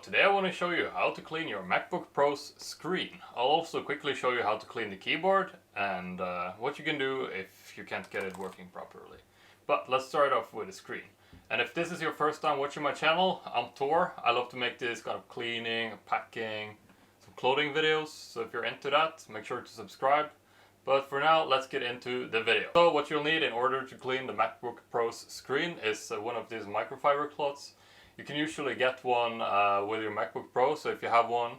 today I want to show you how to clean your MacBook Pro's screen. I'll also quickly show you how to clean the keyboard and what you can do if you can't get it working properly. But let's start off with the screen. And if this is your first time watching my channel, I'm Tor. I love to make this kind of cleaning, packing, some clothing videos. So if you're into that, make sure to subscribe. But for now, let's get into the video. So what you'll need in order to clean the MacBook Pro's screen is one of these microfiber cloths. You can usually get one with your MacBook Pro, so if you have one,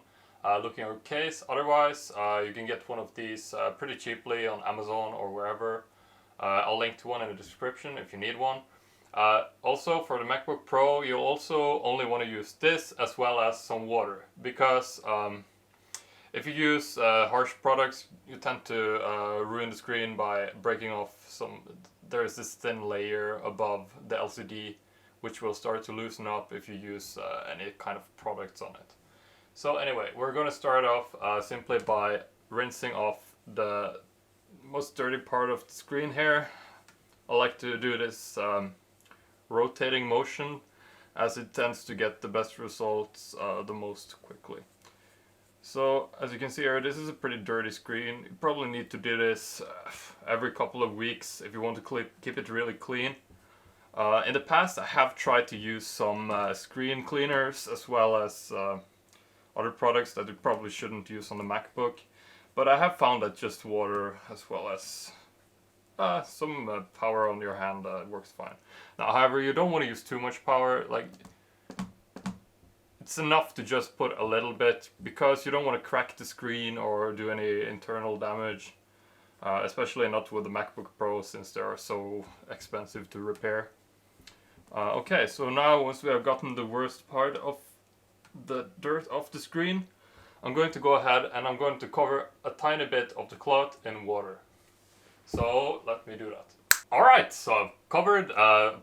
look in your case. Otherwise, you can get one of these pretty cheaply on Amazon or wherever. I'll link to one in the description if you need one. Also, for the MacBook Pro, you'll also only want to use this as well as some water, because if you use harsh products, you tend to ruin the screen by breaking off there's this thin layer above the LCD, which will start to loosen up if you use any kind of products on it. So anyway, we're going to start off simply by rinsing off the most dirty part of the screen here. I like to do this rotating motion, as it tends to get the best results the most quickly. So as you can see here, this is a pretty dirty screen. You probably need to do this every couple of weeks if you want to keep it really clean. In the past, I have tried to use some screen cleaners as well as other products that you probably shouldn't use on the MacBook, but I have found that just water as well as some power on your hand works fine. Now, however, you don't want to use too much power. Like, it's enough to just put a little bit, because you don't want to crack the screen or do any internal damage, especially not with the MacBook Pro, since they are so expensive to repair. Okay, so now once we have gotten the worst part of the dirt off the screen, I'm going to go ahead and I'm going to cover a tiny bit of the cloth in water. So let me do that. Alright, so I've covered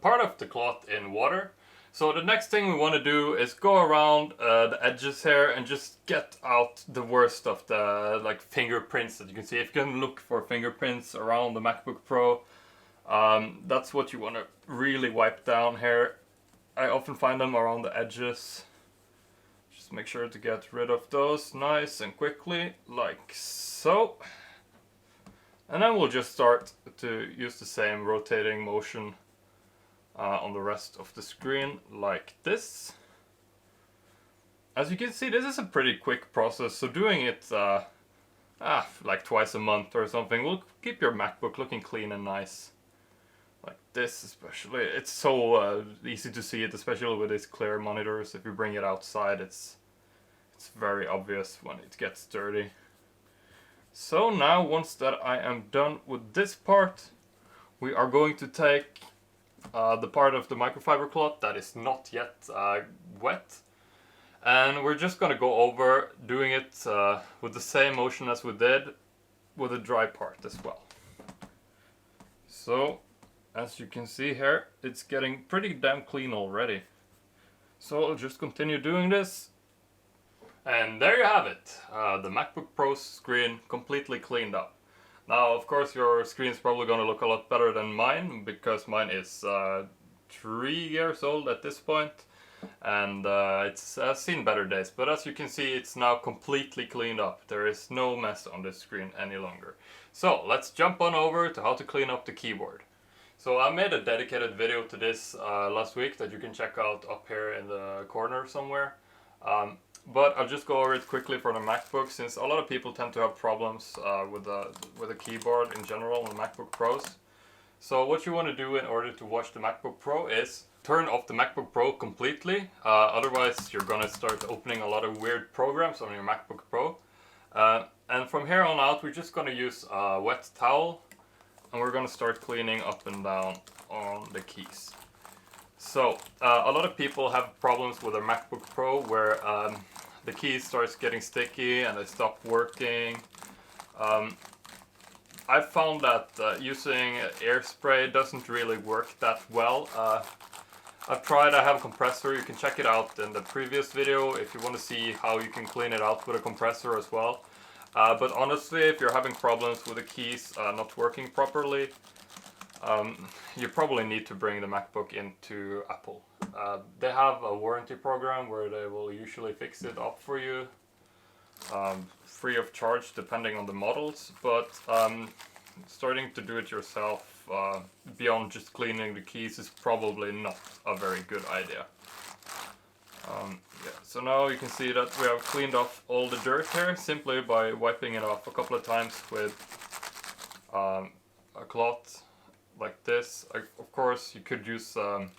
part of the cloth in water. So the next thing we want to do is go around the edges here and just get out the worst of the fingerprints that you can see. If you can look for fingerprints around the MacBook Pro, that's what you want to really wipe down here. I often find them around the edges. Just make sure to get rid of those nice and quickly, like so. And then we'll just start to use the same rotating motion on the rest of the screen, like this. As you can see, this is a pretty quick process, so doing it like twice a month or something will keep your MacBook looking clean and nice. Like this especially. It's so easy to see it, especially with these clear monitors. If you bring it outside, it's very obvious when it gets dirty. So now, once that I am done with this part, we are going to take the part of the microfiber cloth that is not yet wet, and we're just going to go over doing it with the same motion as we did with the dry part as well. So as you can see here, it's getting pretty damn clean already. So I'll just continue doing this. And there you have it, the MacBook Pro's screen completely cleaned up. Now, of course, your screen is probably going to look a lot better than mine, because mine is 3 years old at this point, and it's seen better days. But as you can see, it's now completely cleaned up. There is no mess on this screen any longer. So let's jump on over to how to clean up the keyboard. So I made a dedicated video to this last week that you can check out up here in the corner somewhere. But I'll just go over it quickly for the MacBook, since a lot of people tend to have problems with the keyboard in general on MacBook Pros. So what you want to do in order to watch the MacBook Pro is turn off the MacBook Pro completely. Otherwise, you're going to start opening a lot of weird programs on your MacBook Pro. And from here on out, we're just going to use a wet towel, and we're going to start cleaning up and down on the keys. So, a lot of people have problems with their MacBook Pro where the keys starts getting sticky and they stop working. I've found that using air spray doesn't really work that well. I've tried, I have a compressor, you can check it out in the previous video if you want to see how you can clean it out with a compressor as well. But honestly, if you're having problems with the keys not working properly, you probably need to bring the MacBook into Apple. They have a warranty program where they will usually fix it up for you, free of charge depending on the models, but starting to do it yourself beyond just cleaning the keys is probably not a very good idea. Yeah, so now you can see that we have cleaned off all the dirt here simply by wiping it off a couple of times with a cloth like this. Of course, you could use some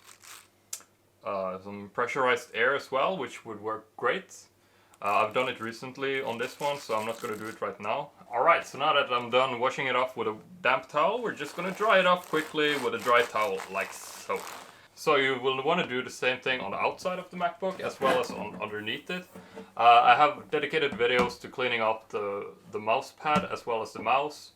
pressurized air as well, which would work great. I've done it recently on this one, so I'm not going to do it right now. Alright, so now that I'm done washing it off with a damp towel, we're just going to dry it off quickly with a dry towel, like so. So you will want to do the same thing on the outside of the MacBook as well as on underneath it. I have dedicated videos to cleaning up the mouse pad as well as the mouse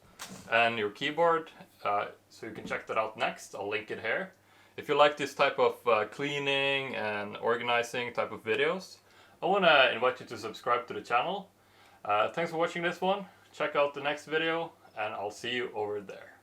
and your keyboard, so you can check that out next. I'll link it here. If you like this type of cleaning and organizing type of videos, I want to invite you to subscribe to the channel. Thanks for watching this one. Check out the next video and I'll see you over there.